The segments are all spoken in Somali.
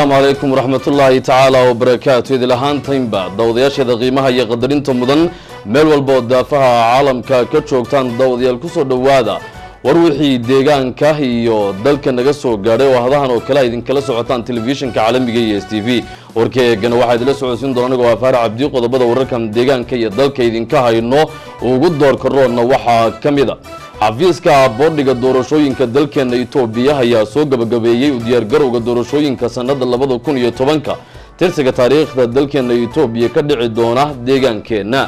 السلام عليكم ورحمة الله تعالى وبركاته. إذا لهان تيمبا دودياش هذا قيمها يقدرين تمضن ميل والبود دافها عالم كشوكتان دوديال كسر دوادا وروحي ديجان كاهيو دلك نجسو قاري وهذا وكلا إذن كلا سعتان تلفزيون كعالم بيجي اس تي في وركي جن واحد لسه دورنا وفار عبدي قد بدأ وركم ديجان كي دلك إذن كاهينو وجود دور كرون وحى كميدا xafiiska boordiga doorashooyinka dalkeena Itoobiya ayaa soo gabagabeeyay u diyaar garowga doorashooyinka sanadda 2010 tirsiga taariikhda dalkeena Itoobiya ka dhici doona deegaankeena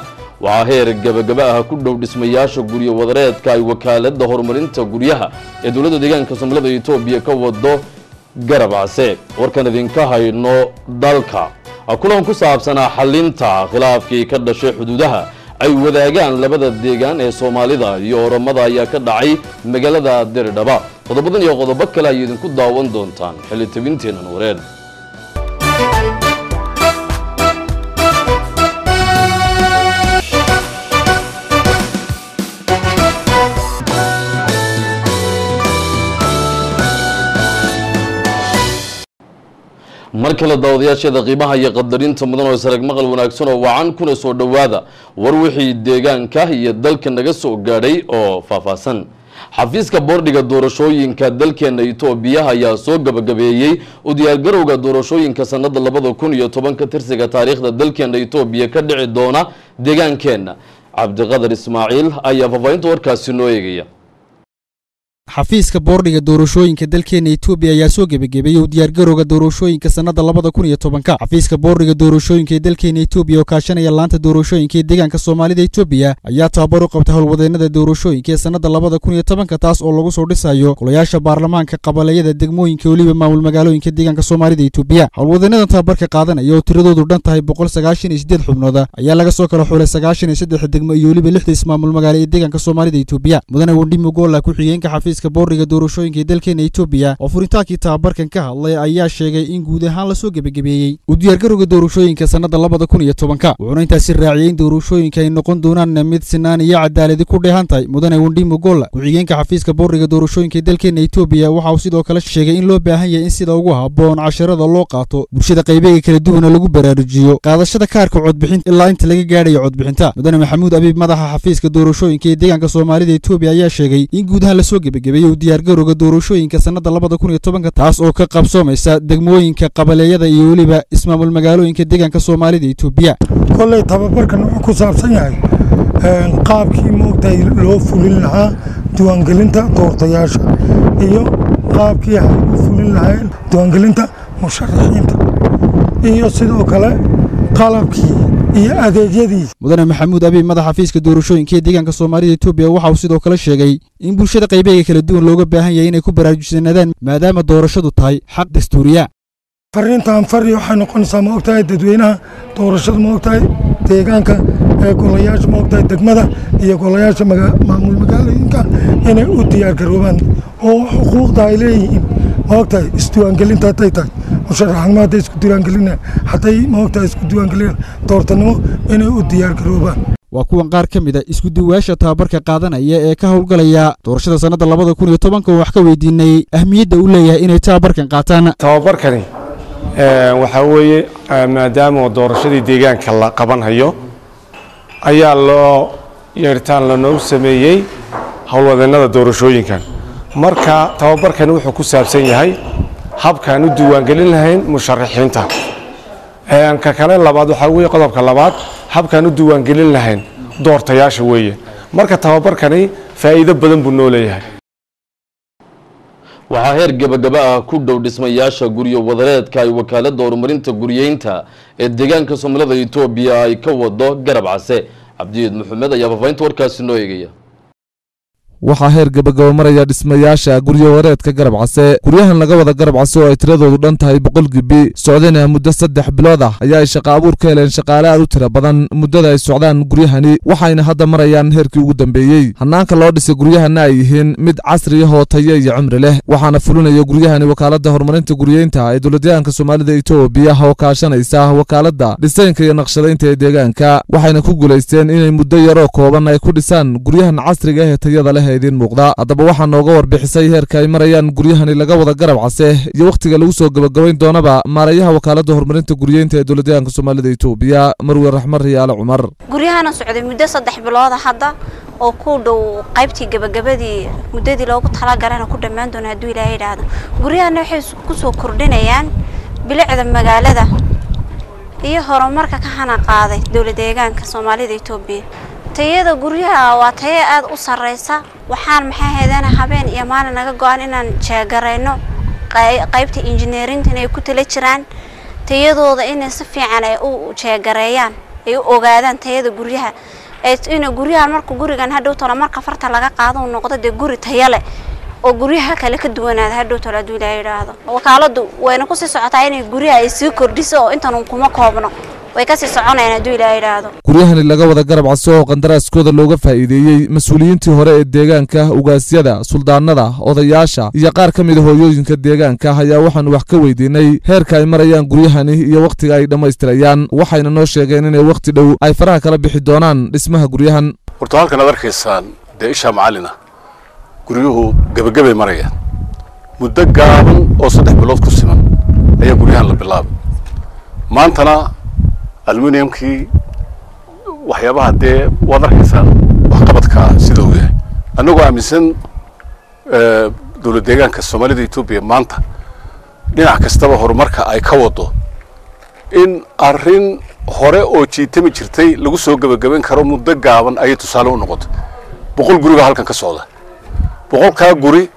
waa heer gabagaba ah ku dhow dhismayaasha guryo wadareedka ay wakaaladda horumarinta guryaha ee dawladda deegaanka Soomaalida Itoobiya ka wado garabacse warkan idinka hayno dalka kulan ku saabsan xalinta khilaafkii ka dhashay xuduudaha ay wadaagaan labada deegaan ee Soomaalida iyo Oromada ayaa ka dhacay magaalada Dirdaba qodobadan iyo qodobo kale ay idinku daawan doontaan xilli tabinteena wareed markale daawadayaasha qiimaha iyo qadarinta mudan oo sarag maqal wanaagsan oo wacan kuna soo dhawaada war wixii deegaanka iyo dalka naga soo gaadhay oo faahfaahsan xafiiska boordiga doorashooyinka dalkeena Itoobiya ayaa soo gabagabeeyay u diyaar garowga doorashooyinka sanadda 2010 ka tirsiga taariikhda dalkeena Itoobiya ka dhici doona deegaankeena Cabdiqadar Ismaaciil ayaa faafaynta warkaasi noo eegaya xafiiska boordiga doorashooyinka dalkeena Itoobiya ayaa soo gabagabeeyay u diyaar garowga doorashooyinka sanadda 2010 xafiiska boordiga doorashooyinka dalkeena Itoobiya oo kaashanaya laanta doorashooyinka deegaanka Soomaalida Itoobiya ayaa tababar u qabtay howlwadeenada doorashooyinka sanadda 2010 taas oo lagu soo dhisayo golayaasha baarlamaanka qabalayada degmooyinka waliba maamul magaalooyinka deegaanka Soomaalida Itoobiya howlwadeenada tababarka qaadanaya oo tiradoodu dhan tahay 198 xubnood ayaa laga soo kala xulay 93 degmo iyo waliba 6 ismaamul magaalo ee deegaanka Soomaalida Itoobiya mudane Wandimo Gola ku xigeenka xafiiska boordiga doorashooyinka dalkeena Itoobiya oo furitaanka tababarkan ka hadlay ayaa sheegay in guud ahaan la soo gabagabeeyay u diyaar garowga doorashooyinka sanadda 2010 wuxuuna intaasi raaciyay in doorashooyinka ay noqon doonaan mid sinaan iyo cadaalad ku dheehantay mudane Wandimo Gola ku xigeenka xafiiska boordiga doorashooyinka dalkeena Itoobiya waxa uu sidoo kale sheegay in loo baahan yahay in sida ugu habboon casharada loo qaato bulshada qaybaha kala duwan lagu baraarujiyo qaadashada kaarka codbixinta ilaa inta laga gaadhayo codbixinta mudane Maxamuud Abiib madaxa xafiiska doorashooyinka deegaanka Soomaalida Itoobiya ayaa sheegay in guud ahaan la soo gabagabeeyay u diyaar garowga doorashooyinka sanadda 2010 taas oo ka qabsoomaysa degmooyinka qabalayada iyo waliba ismaamul magaalooyinka deegaanka Soomaalida Itoobiya kulay tababarkan ku saabsan yahay qaabkii moogtay loo fulin lahaa diiwaangelinta doortayaasha iyo qaabkii ay u fulin lahaayeen diiwaangelinta musharaxiinta iyo sidoo kale qalabkii iyo adeegyadii mudane Maxamuud Abiib madaxa xafiiska doorashooyinka deegaanka Soomaalida Itoobiya waxa uu sidoo kale sheegay in bulshada qaybaha kala duwan looga baahan yahay inay ku baraarujisanaadaan maadaama doorashadu tahay xaq dastuuriya fariintan waxay noqonaysaa ma ogtahay dadweynaha doorashada ma ogtahay deegaanka ee golayaasha ma ogtahay degmada iyo golayaasha maamul magaalooyinka inay u diyaar garoobaan oo xuquuqda ay leeyihiin ma ogtahay isdiiwaangelinta tay tahay musharaxnimada isku diiwaangelinaya haday ma ogtahay isku diiwaangelinaya doortanimo inay u diyaar garoobaan waa kuwan qaar ka mid ah isku duwaasha tababarka qaadanaya ee ka howlgalaya doorashada sanadda 2010 oo wax ka weydiinay ahmiyadda uu leeyahay inay tababarkan qaataan tababarkani waxa weeye maadaama doorashadii deegaanka la qaban hayo ayaa loo yeertaan la noo sameeyay howlwadeenada doorashooyinkan marka tababarkani wuxuu ku saabsan yahay habkan u diiwaangelin lahayn musharaxiinta ka kale labaad waxa weeye qodobka labaad habkan u diiwaangelin lahayn doortayaasha weeye marka tababarkani faa'iido badan buu noo leeyahay waxaa heer gabagaba ah ku dhow dhismayaasha guryo wadareedka ay wakaaladda horumarinta guryeynta ee deegaanka Soomaalida Itoobiya ay ka wado garabcase Cabdiid Maxamed ayaa faafaynta warkaasi noo eegaya waxaa heer gabagabo maraya dhismayaasha guryo wareedka garabcase guryahan laga wada garabcase oo ay tiradoodu dhan tahay 100 gibi socdeen muddo 3 bilood ah ayaa ay shaqo abuur ka heleen shaqaale aad u tiro badan muddada ay socdaan guryahani waxayna hadda marayaan heerkii ugu dambeeyay hanaanka loo dhisay guryahana ay yihiin mid casri ah oo tayo iyo cimri leh waxaana fulinaya guryahani wakaaladda horumarinta guryeynta ee dowladda Soomaalida Itoobiya oo kaashanaysa wakaaladda dhisaynka iyo naqshadaynta ee deegaanka waxayna ku guuleysteen inay muddo yar oo kooban ay ku dhisaan guryahan casriga ah ee tayada leh idiin muuqda haddaba waxaa nooga warbixisay heerka ay marayaan guryahani laga wada garab case iyo wakhtiga lagu soo gabagabayn doonaba maarayaha wakaaladda horumarinta guryeynta ee dowladdeegaanka soomaalida Itoobiya Marwe Raxmar Riyaale Cumar. guryahana socday muddo 3 bilood hadda oo ku dhow qaybtii gabagabadii muddadii loogu talagalay ku dhamaan doona haduu Ilaahay yiraahdo guryahana waxay ku soo kordhinayaan bilicda magaalada iyo horumarka ka hana qaaday dowladdeegaanka soomaalida Itoobiya tayada guryaha waa tayo aad u sareysa waxaan maxay heedana habeen iyo maalin naga go'an inaan jeegareyno qaybta engineering inay ku tala jiraan tayadooda inay si fiican ay u jeegareeyaan ay u ogaadaan tayada guryaha in guryaha marka gurigan hadhow tolo marka farta laga qaado uu noqdo de guri tayo leh oo guryaha kale ka duwanaada hadhow tolo haduu Ilaahay yiraahdo wakaaladu wayna ku sii socotaa inay guryaha ay sii kordhiso oo intan kuma koobno way ka sii soconayaan haduu Ilaahay yiraahdo guryahani laga wada garab caso oo qandaraaskooda looga faa'iideeyay mas'uuliyiintii hore ee deegaanka ugaasyada suldaanada odayaasha iyo qaar ka mid ah hooyooyinka deegaanka ayaa waxaan wax ka weydiinay heerka ay marayaan guryahani iyo waqtiga ay dhamaystirayaan waxayna noo sheegeen inay waqti dhow ay faraha kala bixi doonaan dhismaha guryahan horta halkan aad arkaysaan Isha Macalina guryuhu gabagabay marayaan muddo gaaban oo 3 bilood ku siman ayaa guryahan la bilaabay maantana aluminiumkii waxyaabaha dee waad arkaysaan waxqabadka sida uu yahay annagoo aaminsan dowladdeegaanka soomaalida Itoobiya maanta dhinac kastaba horumarka ay ka wado in arrin hore oo jiitami jirtay lagu soo gabagabayn karo muddo gaaban ay tusaale u noqoto 100 guri baa halkan ka socda 100 guri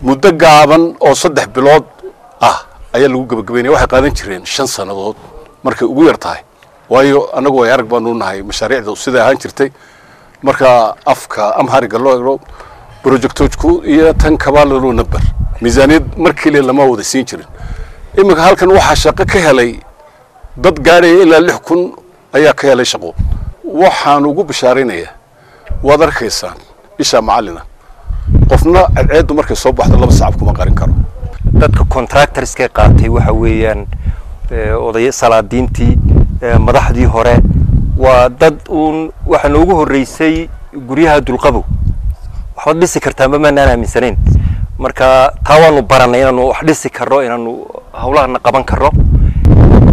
muddo gaaban oo 3 bilood ah ayaa lagu gabagabaynaya waxay qaadan jireen 5 sanadood markay ugu yar tahay waayo anagu way arag baan u nahay mashaariicda sida ahaan jirtay marka afka amhariga loo eego projectku iyo tan kaballo number miisaaniyad markii lama wada siin jirin imika halkan waxa shaqo ka helay dad gaaray ilaa 6000 ayaa ka helay shaqo waxaan ugu bishaarinayaa waad arkaysaan Isha Macalina qofna cadceedu markay soo baxdo 2 saac kuma qarin karo dadka contractors ka qaatay waxa weeyaan oday salaadiintii madaxdii hore waa dad waxa noogu horeysay guryaha dulqabo waxa dhisi kartaa ma aanan aaminsaneyn marka taawanu baranay inaanu wax dhisi karno inaanu hawlaha qaban karno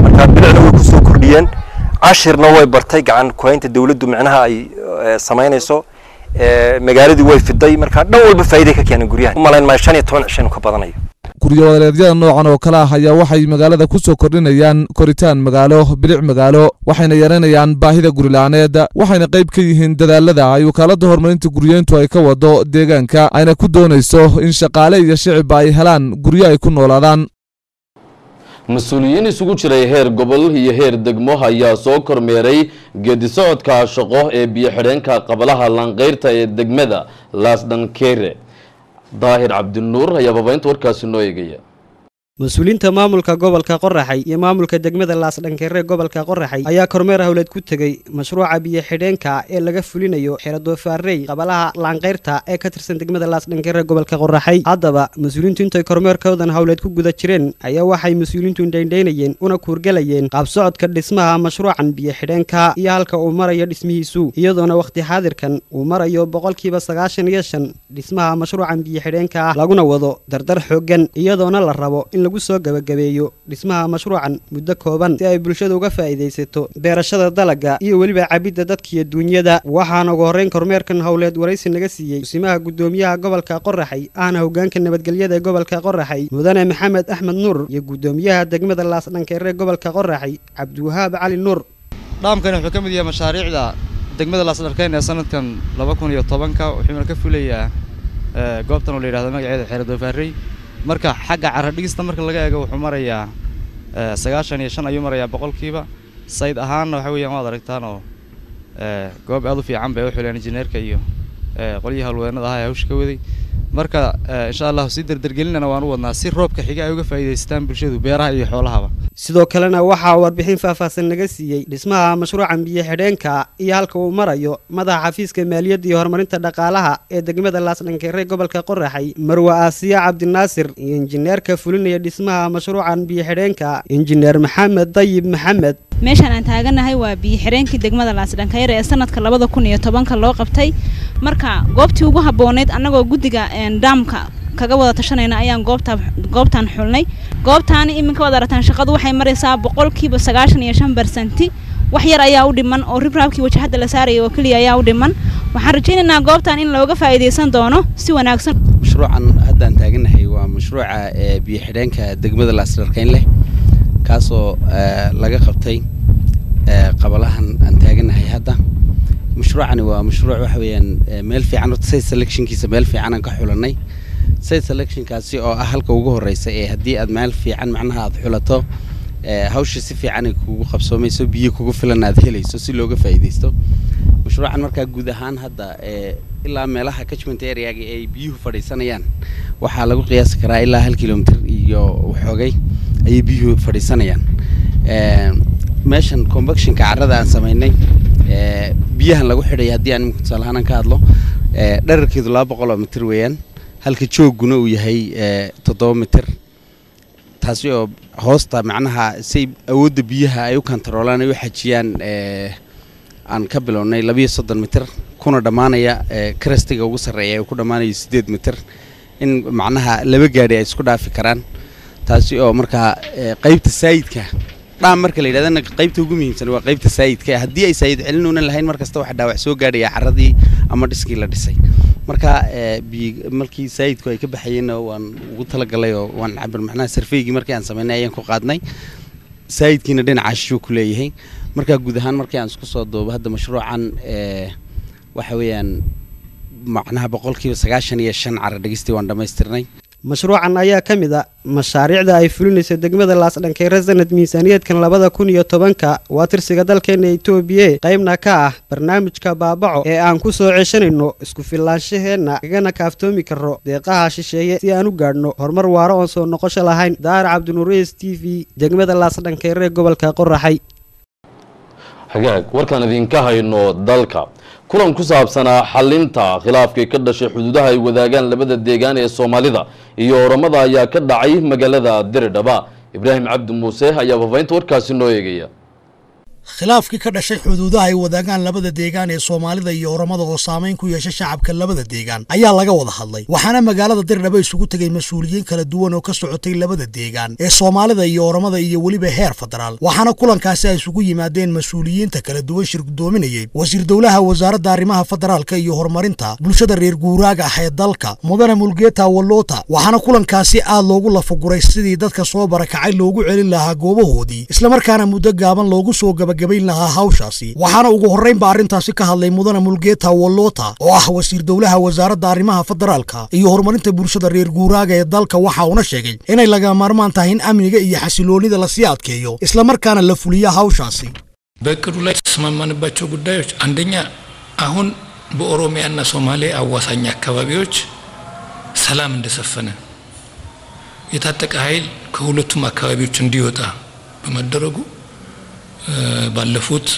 marka bilicna way ku soo kordhiyeen cashirna way bartay gacan ku haynta dawladdu macnaha ay sameynayso magaaladii way fiday marka dhan walba faa'iido ka keenay guryaha umaleyn ma 15 ka badanayo guryo-wadareedyada noocan oo kale ah ayaa waxay magaalada ku soo kordhinayaan koritaan magaalo bilic magaalo waxayna yareynayaan baahida gurilaaneed waxayna qayb ka yihiin dadaalada ay wakaaladda horumarinta guryeyntu ay ka wado deegaanka ayna ku doonayso in shaqaale iyo shicib ay helaan guryo ay ku noolaadaan mas-uuliyiin isugu jiray heer gobol iyo heer degmo ayaa soo kormeeray geedi socodka shaqo ee biyo xidheenka qabalaha Lanqeyrta ee degmada Laasdhankeere daahir cabdinuur ayaa babaynta warkaasi noo eegaya mas-uuliyiinta maamulka gobolka Qoraxay iyo maamulka degmada Laasdhankeere gobolka Qoraxay ayaa kormeer hawleed ku tagay mashruuca biyo xidheenka ee laga fulinayo xirado Faarey qabalaha Lanqeyrta ee ka tirsan degmada Laasdhankeere gobolka Qoraxay haddaba mas-uuliyiintu intay kormeerkoodan hawleed ku guda jireen ayaa waxay mas-uuliyiintu indhaynayeen una kuurgalayeen qaab socodka dhismaha mashruucan biyo xidheenka iyo halka uu marayo dhismihiisu iyadoona waqti xaadirkan uu marayo 95% dhismaha mashruucan biyo xidheenka laguna wado dardar xoogan iyadoona la rabo in lagu soo gabagabeeyo dhismaha mashruucan muddo kooban si ay bulshada uga faa'iideysato beerashada dalagga iyo waliba cabidda dadka iyo dunyada waxaan ugu horeyn kormeerkan hawleed waraysi naga siiyay gudoomiyaha gudoomiyaha gobolka Qoraxay ahna hoggaanka nabadgelyada ee gobolka Qoraxay mudane Maxamed Axmed Nuur iyo gudoomiyaha degmada Laasdhankeere gobolka Qoraxay Cabdiwahaab Cali Nuur dhaamkan wuxuu ka mid yahay mashaariicda degmada Laasdhankeere ee sanadkan 2010 wuxuu ka fuliyaa goobtan oo la yiraahdo magaceeda xirado Faarey marka xagga carro dhigista marka laga eego wuxuu marayaa 95 ayuu marayaa boqolkiiba sayd ahaan waxa weeyaan waad aragtaan oo goob aad u fiican bay u xuleen injineerka iyo qolyaha halweynada ah ee hawsha ka waday marka insha Allah si dardargelinana waan u wadnaa si roobka xiga ay uga faa'iideystaan bulshadu beeraha iyo xoolahaba sidoo kalena waxa warbixin faahfaahsan naga siiyay dhismaha mashruucan biyo xidheenka iyo halka uu marayo madaxa xafiiska maaliyadda iyo horumarinta dhaqaalaha ee degmada Laasdhankeere gobolka Qoraxay Marwa Aasiya Cabdinaasir iyo injineerka fulinaya dhismaha mashruucan biyo xidheenka injineer Maxamed Dayib Maxamed meeshan aan taaganahay waa biyo xidheenkii degmada Laasdhankeere ee sanadka 2010 loo qabtay marka goobtii ugu habooneed anagoo guddiga daamka kaga wada tashanayna ayaan goobtan xulnay goobtaani iminka wada rataan shaqadu waxay maraysaa 95% wax yar ayaa u dhiman oo ribraabkii wajahada la saarayo oo kaliya ayaa u dhiman waxaan rajaynaynaa goobtan in looga faa'iideysan doono si wanaagsan mashruucan haddaan taaganahay waa mashruuca biyo xidheenka degmada Laasdharkayn leh kaasoo laga qabtay qabalahan aan taaganahay hadda mashruucani waa mashruuc waxa weeyaan meel fiican oo site selectionkiisa meel fiican aan ka xulanay site selectionkaasi oo ah halka ugu horeysa ee haddii aad meel fiican macnaha aad xulato hawsha si fiican ay kugu qabsoomayso biyo kugu filan aad helayso si looga faa'iideysto mashruucan markaa guud ahaan hadda ilaa meelaha catchment area-ga ay biyuhu fadhiisanayaan waxaa lagu qiyaasi karaa ilaa 1 kilomitir iyo waxoogay ay biyuhu fadhiisanayaan meeshan convection-ka carrada aan sameynay biyahan lagu xidhay haddii aan tusaalahaan ka hadlo dhererkeedu 200 mitir weeyaan halka jooguna uu yahay 7 mitir taasi oo hoosta macnaha si awoodda biyaha ay u kantaroolaan ay u xajiyaan aan ka bilownay 230 mitir kuna dhamaanaya krastiga ugu sareeya ku dhamaanayo 8 mitir in macnaha laba gaari ay isku dhaafi karaan taasi oo marka qaybta saayidka dhaan marka la yiraahdo qaybta ugu muhiimsan waa qaybta saayidka haddii ay saayid celinuna lahayn markasta wax dhaawac soo gaadhaya carradii ama dhiskii la dhisay marka markii saayidku ay ka baxayeen waan ugu talagalay oo waan cabir macnaha survey-gii markii aan sameynay ayaan ku qaadnay saayidkiina dhinaca shuu ku leeyahay marka guud ahaan markii aan isku soo doobo hadda mashruucan waxa weeyaan macnaha 95% carra dhigistay waan dhameystirnay mashruucan ayaa ka mid ah mashaariicda ay fulinayso degmada Laasdhankeere sanad miisaaniyadkan 2010 waa tirsiga dalkeena Itoobiya qaybna ka ah barnaamijka baabaco ee aan ku soo ceeshanayno isku filaanshaheena igana kaaftoomi karo deeqaha shisheeye si aan u gaadhno horumar waara oo soo noqosho lahayn Daar Cabdinuureys TV degmada Laasdhankeere gobolka Qoraxay hagaag warkaan idinka hayno dalka kulan ku saabsanaa xalinta khilaafkii ka dhashay xuduudaha ay wadaagaan labada deegaan ee Soomaalida iyo Oromada ayaa ka dhacay magaalada Dirdhaba Ibraahim Cabdi Muuse ayaa faafaynta warkaasi noo eegaya khilaafkii ka dhashay xuduudaha ay wadaagaan labada deegaan ee Soomaalida iyo Oromada oo saameyn ku yeeshay shacabka labada deegaan ayaa laga wada hadlay waxaana magaalada Dirdhaba isugu tagay mas'uuliyiin kala duwan oo ka socotay labada deegaan ee Soomaalida iyo Oromada iyo waliba heer federaal waxaana kulankaasi ay isugu yimaadeen mas'uuliyiinta kala duwan shir gudoominayay wasiir dawlaha wasaaradda arrimaha federaalka iyo horumarinta bulshada reer guuraaga ah ee dalka mudane Mulgeeta Wallota waxaana kulankaasi aad loogu lafaguray sidii dadka soo barakacay loogu celin lahaa goobahoodii isla markaana muddo gaaban loogu soo gabayn lahaa hawshaasi waxaana ugu horeyn ba arintaasi ka hadlay mudane Mulgeeta Wallota oo ah wasiir dawlaha wasaaradda arrimaha federaalka iyo horumarinta bulshada reer guuraaga ee dalka waxa uu sheegay inay laga maarmaan tahay in amniga iyo xasiloonida la sii adkeeyo isla markaana la fuliyo hawshaasi በቅዱ ላይ ተስማማንባቸው ጉዳዮች አንደኛ አሁን በኦሮሚያና ሶማሌ አዋሳኝ አካባቢዎች ሰላም እንደሰፈነ የታጠቀ ኃይል ከሁለቱም አካባቢዎች እንዲወጣ በመደረጉ ባለፉት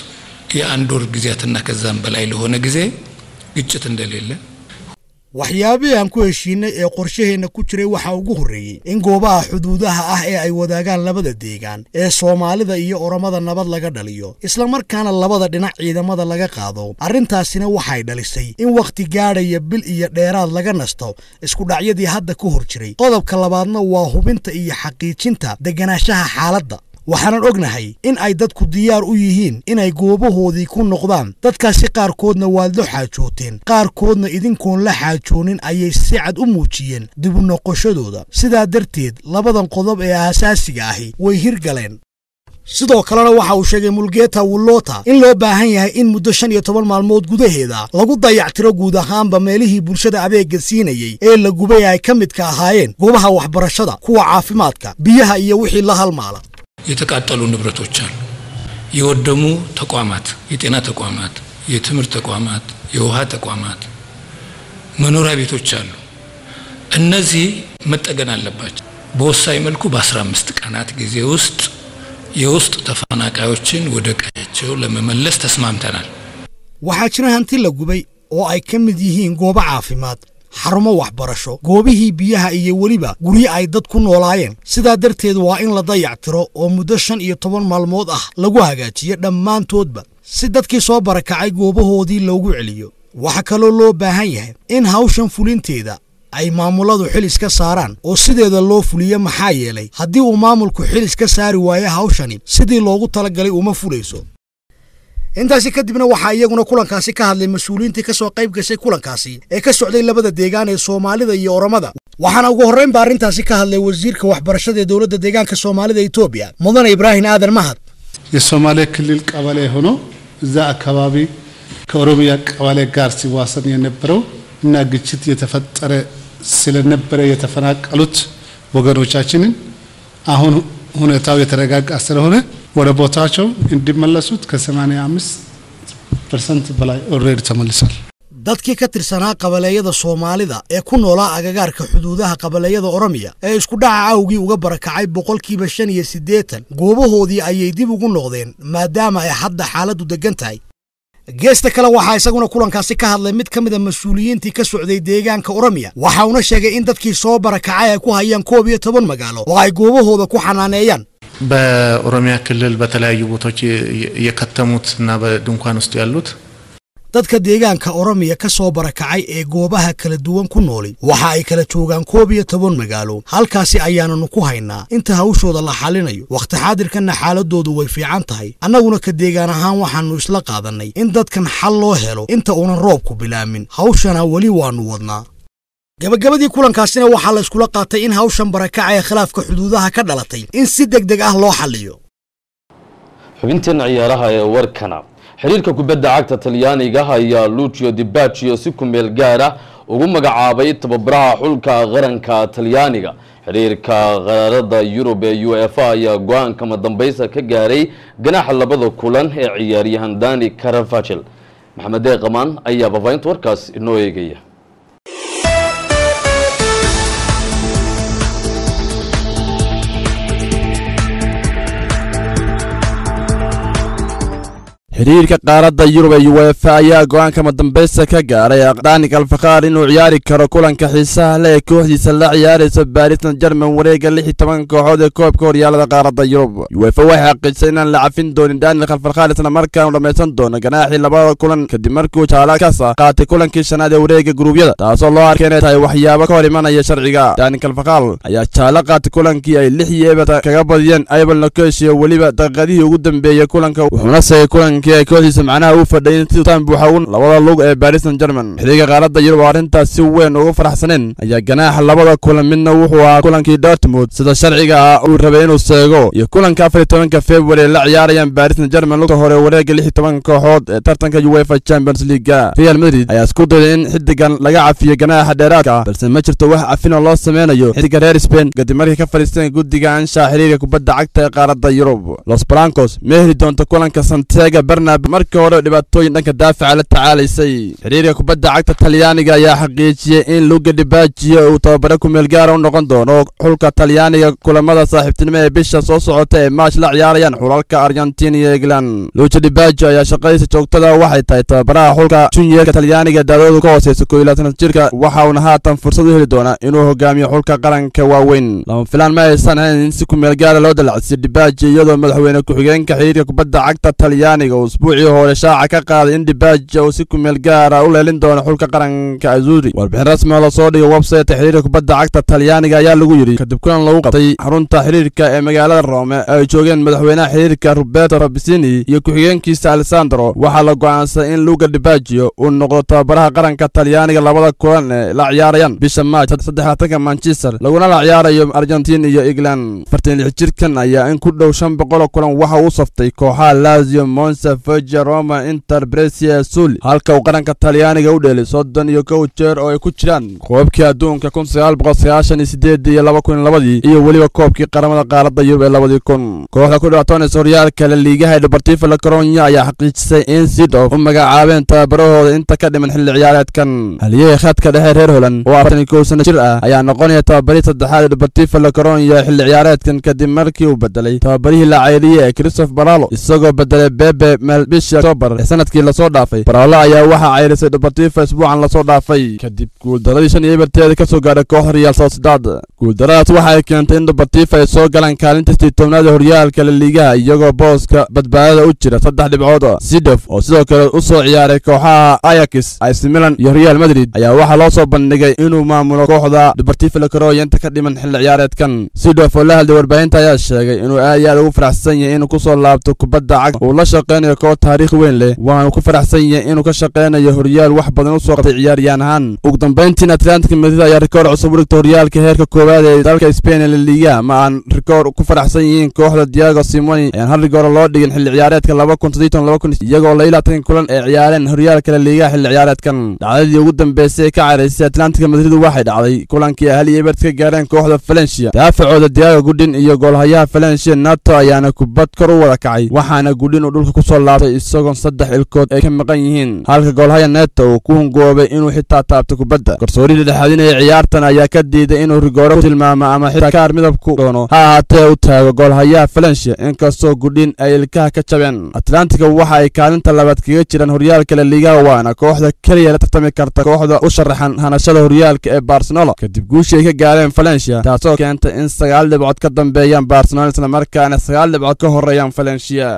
የአንድ ወር ጊዜያትና ከዛም በላይ ለሆነ ጊዜ ግጭት እንደሌለ waxyaabaha aan ku heshiinay ee qorshaheena ku jiray waxa ugu horeeyay in goobaha xuduudaha ah ee ay wadaagaan labada deegaan ee Soomaalida iyo Oromada nabad laga dhaliyo isla markaana labada dhinac ciidamada laga qaado arintaasina waxay dhalisay in waqti gaadhaya bil iyo dheeraad laga nasto isku dhacyadii hadda ku hor jiray qodobka labaadna waa hubinta iyo xaqiijinta deganaanshaha xaaladda waxaan ognahay in ay dadku diyaar u yihiin inay goobahoodii ku noqdaan dadkaasi qaarkoodna waad la xaajooteen qaarkoodna idinkoon la xaajoonin ayay si cad u muujiyeen dib u noqoshadooda sidaa darteed labadan qodob ee asaasiga ahi way hirgaleen sidoo kalena waxa uu sheegay Mulgeeta Wallota in loo baahan yahay in muddo 15 maalmood gudaheeda lagu dayactiro guud ahaanba meelihii bulshada adeegga siinayay ee la gubay ay ka mid ka ahaayeen goobaha waxbarashada kuwa caafimaadka biyaha iyo wixii la halmaala የተቃጠሉ ንብረቶች አሉ የወደሙ ተቋማት የጤና ተቋማት የትምህርት ተቋማት የውሃ ተቋማት መኖሪያ ቤቶች አሉ እነዚህ መጠገን አለባቸው በወሳኝ መልኩ በ15 ቀናት ጊዜ ውስጥ የውስጥ ተፈናቃዮችን ወደ ቀያቸው ለመመለስ ተስማምተናል waxaa jira hanti la gubay oo ay ka mid yihiin goobo caafimaad xarumo waxbarasho goobihii biyaha iyo waliba guryo ay dad ku noolaayeen sidaa darteed waa in la dayactiro oo muddo 15 maalmood ah lagu hagaajiyo dhammaantoodba si dadkii soo barakacay goobahoodii loogu celiyo waxa kaloo loo baahan yahay in hawshan fulinteeda ay maamuladu xil iska saaraan oo sideeda loo fuliyo maxaa yeelay haddii uu maamulku xil iska saari waayo hawshani sidii loogu talagalay uma fulayso intaasi kadibna waxa iyaguna kulankaasi ka hadlay mas'uuliyiintii ka soo qayb gashay kulankaasi ee ka socday labada deegaan ee Soomaalida iyo Oromada waxaana ugu horreyn baa arrintaasi ka hadlay wasiirka waxbarashada ee dawladda deegaanka Soomaalida Itoobiya Mudane Ibrahim Aadan Mahad የሶማሌ ክልል ቀበሌ ሆኖ እዛ አካባቢ ከኦሮሚያ ቀበሌ ጋር ሲዋሰን የነበረው እና ግጭት የተፈጠረ ስለነበረ የተፈናቀሉት ወገኖቻችንን አሁን ሁኔታው የተረጋጋ ስለሆነ ወደ ቦታቸው እንዲመለሱት ከ85% በላይ ኦልሬዲ ተመልሷል dadkii ka tirsanaa qabalayada Soomaalida ee ku noolaa agagaarka xuduudaha qabalayada Oromiya ee isku dhaca awgii uga barakacay 85% goobahoodii ayay dib ugu noqdeen maadaama ay hadda xaaladdu degan tahay geesta kale waxa isaguna kulankaasi ka hadlay mid kamid ah mas'uuliyiintii ka socday deegaanka Oromiya waxa uu sheegay in dadkii soo barakacay ay ku hayaan 12 magaalo oo ay goobahooda ku xanaaneeyaan በኦሮሚያ ክልል በተለያዩ ቦታዎች የከተሙትና በድንኳን ውስጥ ያሉት dadka deegaanka Oromiya ka soo barakacay ee goobaha kala duwan ku nooli waxa ay kala joogaan 12 magaalo halkaasi ayaanu ku haynaa inta hawshooda la xalinayo waqti xaadirkana xaaladoodu way fiican tahay annaguna ka deegaan ahaan waxaanu isla qaadanay in dadkan xal loo helo inta uunan roobku bilaamin hawshana wali waanu wadnaa gabagabadii kulankaasina waxa la isku qaatay in hawshan barakacay ee khilaafka xuduudaha ka dhalatay in si degdeg ah loo xaliyo xubintan ciyaaraha ee warkana xiriirka kubadda cagta Talyaaniga ayaa Lucio Di Baccio si ku meel gaar ah ugu magacaabay tababaraha xulka qaranka Talyaaniga xiriirka qaaradda Yurub ee UEFA ayaa go'aanka madambaysa ka gaaray ganaxa labada kulan ee ciyaaryahan Dani Carvajal Maxamed Deeqamaan ayaa baafinta warkaas inoo eegaya xiriirka qaaradda Yurub ee UEFA ayaa go'aanka madambaysa ka gaaray Dani Carvajal inuu ciyaari karo kulanka xiisaha leh ee kooxdiisa la ciyaaraysa Paris Saint-Germain wareegga 16 kooxood ee koobka horyaalada qaaradda Yurub UEFA waxay xaqiijisay inaan la cafin doonin Dani Carvajal isla markaana dhameysan doono ganaaxii labada kulan kadib markii uu jaala ka qaatay kulankii shanaad ee wareegga guruubyada taasoo loo arkay inay tahay waxyaabo ka hor imanaya sharciga Dani Carvajal ayaa jaala qaatay kulankii ay 6-0 kaga badiyeen Eibar Nicosia waliba daqiiqadihii ugu dambeeyay kulanka wuxuuna sameeyay kulankii ay kooxdiisa macnaha uu fadhiyay si taan buuxa labada lug ee Paris Saint-Germain xiriirka qaaradda Yurub arintaas si weyn ugu faraxsaneen ayaa ganaaxa labada kulan midna wuxuu ahaa kulankii Dortmund sida sharciga ah uu rabay inuu seego iyo kulanka 14 February la ciyaarayaan Paris Saint-Germain lugta hore wareegga 16 kooxood ee tartanka UEFA Champions League Real Madrid ayaa isku dayay in xidigan laga cafiyo ganaaxa dheeraadka balse ma jirto wax cafin oo loo sameeyo xidiga reer Spain kadib markii ka fariisteen guddiga anshaxa xiriirka kubadda cagta ee qaaradda Yurub Los Blancos ma heli doonto kulanka Santiago Bernabeu markii hore dhibaatooyin dhanka daafaca la tacaalaysay xiriirka kubadda cagta Talyaaniga ayaa xaqiijiyay in Luca Di Baccio uu tababare ku meel gaar ah u noqon doono xulka Talyaaniga kulamada saaxiibtinimo ee bisha soo socota ee March la ciyaarayaan xulalka Argentina iyo England Luca Di Baccio ayaa shaqadiisa joogtada waxay tahay tababaraha xulka juniorka Talyaaniga daadoodu ka hooseysa 22 jirka waxa uu haatan fursad u heli doonaa inuu hogaamiyo xulka qaranka waaweyn lama filaan ma aysan hayn in si ku meel gaar ah loo dalacsiyo Di Baccio iyadoo madaxweyne ku-xigeenka xiriirka kubadda cagta Talyaaniga uu usbuucii hore shaaca ka qaaday in Di Baccio uu si ku meel gaar ah u leelin doono xulka qaranka Azzurri warbixin rasmi ah oo soo dhigay website xiriirka kubadda cagta Talyaaniga ayaa lagu yiri kadib kulan lagu qabtay xarunta xiriirka ee magaalada Rome ay joogeen madaxweynaha xiriirka Roberto Robisini iyo ku-xigeenkiisa Alessandro waxaa la go'aansaday in Luca Di Baccio uu noqdo tababaraha qaranka Talyaaniga labada kulan ee la ciyaarayaan bisha March 13 Manchester laguna la ciyaarayo Argentina iyo England 46 jirkan ayaa in ku dhow 500 kulan waxa uu saftay kooxaha Lazio Monza Foggia Roma Inter Brescia Sul halka uu qaranka Talyaaniga u dheelay 31 jeer oo ay ku jiraan koobkii adduunka 1998 iyo 2002 iyo waliba koobkii qaramada qaaradda Yurub ee 2000 kooxda ku dhawaatoonaysa horyaalka La Liga ee Deportivo La Coruña ayaa xaqiijisay in Seedorf u magacaabeen tababarahooda inta ka dhiman xilli ciyaareedkan haliyey khadka dhexe reer Holland oo 41 sano jir ah ayaa noqonaya tababarihii saddexaad ee Deportivo La Coruña xilli ciyaareedkan kadib markii uu bedelay tababarihii la cayriyay ee Christophe Baralo isagoo bedelay Pepe meel bishii October ee sanadkii la soo dhaafay Brawl ayaa waxa ceyrisay Deportivo isbuucan la soo dhaafay kadib guuldaradii 5 Eberteed ka soo gaaray kooxda Real Sociedad guuldaradaas waxa ay keentay in Deportivo ay soo galaan kaalinta 8aad ee horyaalka La Liga iyagoo booska badbaadada u jira 3 dhibcood Sidef oo sidoo kale u soo ciyaaray kooxaha Ajax AC Milan iyo Real Madrid ayaa waxa loo soo bandhigay inuu maamulo kooxda Deportivo La Coruña inta ka dhiman xilli ciyaareedkan Sidef oo la hadlay warbaahinta ayaa sheegay inuu aad ugu faraxsan yahay inuu ku soo laabto kubadda cagta oo la shaqeynayo koox taariikh weyn leh waana ku faraxsan yahay inuu ka shaqeynayo horyaal wax badan u soo qabtay ciyaaryahan ahaan ugu dambeyntii Atlantic Madrid ayaa rikoor cusub u dhigtay horyaalka heerka koowaad ee dalka Spain La Liga ma aan rikoor ku faraxsan yihiin kooxda Diego Simeone ee hal rikoor loo dhigin xilli ciyaareedka 2013 iyagoo la ilaatan kulan ee ciyaareen horyaalka La Liga xilli ciyaareedkan dhacdadii ugu dambeysay ka caraysay Atlantic Madrid waxay dhacday kulankii ahli Everton ka gaareen kooxda Valencia daafacooda Diego Godin iyo goolhayaha Valencia Nato ayaana kubad kor u wada kacay waxaana Godin uu dhulka ku soo laabtay isagoo 3 ilkood ay ka maqan yihiin halka goolhaya Nato uu ku hungoobay inuu xitaa taabto kubadda garsoorida dhexaadinaya ciyaartan ayaa ka diiday inuu rigooro ku tilmaamo ama xitaa kaar midabku doono ha ahaatee u taago goolhayaha Valencia inkastoo Godin ay ilkaha ka jabeen Atlantic waxa ay kaalinta labaad kaga jiraan horyaalka La Liga waana kooxda kaliya la tartami karta kooxda u sharaxan hanashada horyaalka ee Barcelona kadib guushii ay ka gaareen Valencia taasoo keentay in 9 dhibcood ka dambeeyaan Barcelona isla markaana 9 dhibcood ka horeeyaan Valencia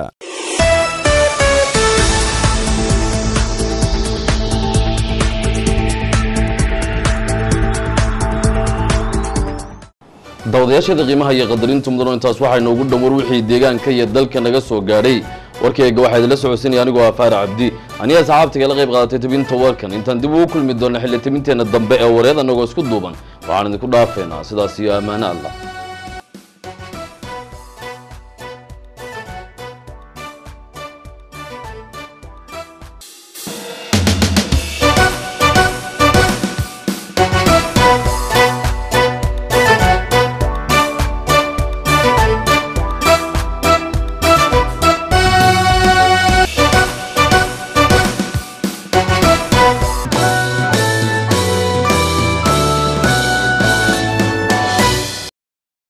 dawadayaasha qiimaha iyo qadarinta mudan intaas waxa inoogu dhawr wixii deegaanka iyo dalka naga soo gaadhay warkayga waxa idin la socodsiinaya anigoo Faarac Cabdi aniga asxaabtiga la qayb qaadatay tabinta warkan intaan dib ugu kulmi doona xilli tabinteena dambe ee wareed anagoo isku duuban waxaan idinku dhaafeynaa sidaas iyo amaana Allah